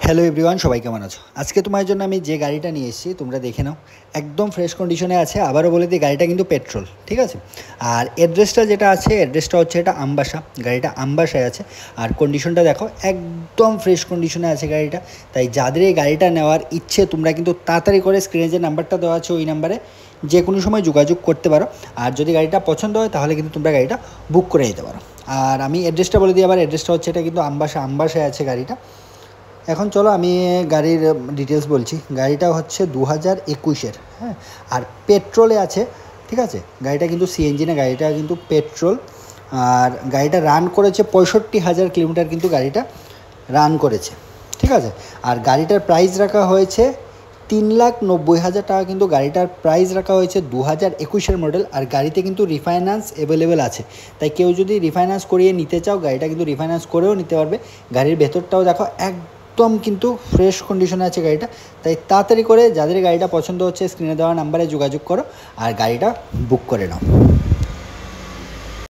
Hello everyone, সবাই কেমন আছো? আজকে তোমার জন্য আমি যে গাড়িটা নিয়ে এসেছি তোমরা দেখে নাও। একদম ফ্রেশ কন্ডিশনে আছে। আবারও বলে দিই, গাড়িটা কিন্তু পেট্রোল, ঠিক আছে? আর অ্যাড্রেসটা যেটা আছে, অ্যাড্রেসটা হচ্ছে এটা আমবাসা। গাড়িটা আমবাসায় আছে। আর কন্ডিশনটা দেখো, একদম ফ্রেশ কন্ডিশনে আছে গাড়িটা। তাই যাদের এই গাড়িটা নেওয়ার ইচ্ছে, তোমরা কিন্তু তাড়াতাড়ি করে স্ক্রিনে যে নাম্বারটা দেওয়া আছে ওই নাম্বারে যে কোনো সময় যোগাযোগ করতে পারো। আর যদি গাড়িটা পছন্দ হয় তাহলে কিন্তু তোমরা গাড়িটা বুক করে নিতে পারো। আর আমি অ্যাড্রেসটা বলে দিই, আবার অ্যাড্রেসটা হচ্ছে এটা কিন্তু আমবাসায় আছে গাড়িটা। এখন চলো আমি গাড়ির ডিটেলস বলছি। গাড়িটা হচ্ছে 2021-এর, হ্যাঁ। আর পেট্রোলে আছে, ঠিক আছে? গাড়িটা কিন্তু সিএনজি না, গাড়িটা কিন্তু পেট্রোল। আর গাড়িটা রান করেছে 65,000 কিলোমিটার, কিন্তু গাড়িটা রান করেছে, ঠিক আছে? আর গাড়িটার প্রাইস রাখা হয়েছে 3,90,000 টাকা। কিন্তু গাড়িটার প্রাইস রাখা হয়েছে 2021-এর মডেল। আর গাড়িতে কিন্তু রিফাইন্যান্স অ্যাভেলেবেল আছে। তাই কেউ যদি রিফাইন্যান্স করিয়ে নিতে চাও, গাড়িটা কিন্তু রিফাইন্যান্স করেও নিতে পারবে। গাড়ির ভেতরটাও দেখো, একদম কিন্তু ফ্রেশ কন্ডিশনে আছে গাড়িটা। তাই তাড়াতাড়ি করে যাদের গাড়িটা পছন্দ হচ্ছে স্ক্রিনে দেওয়া নাম্বারে যোগাযোগ করো আর গাড়িটা বুক করে নাও।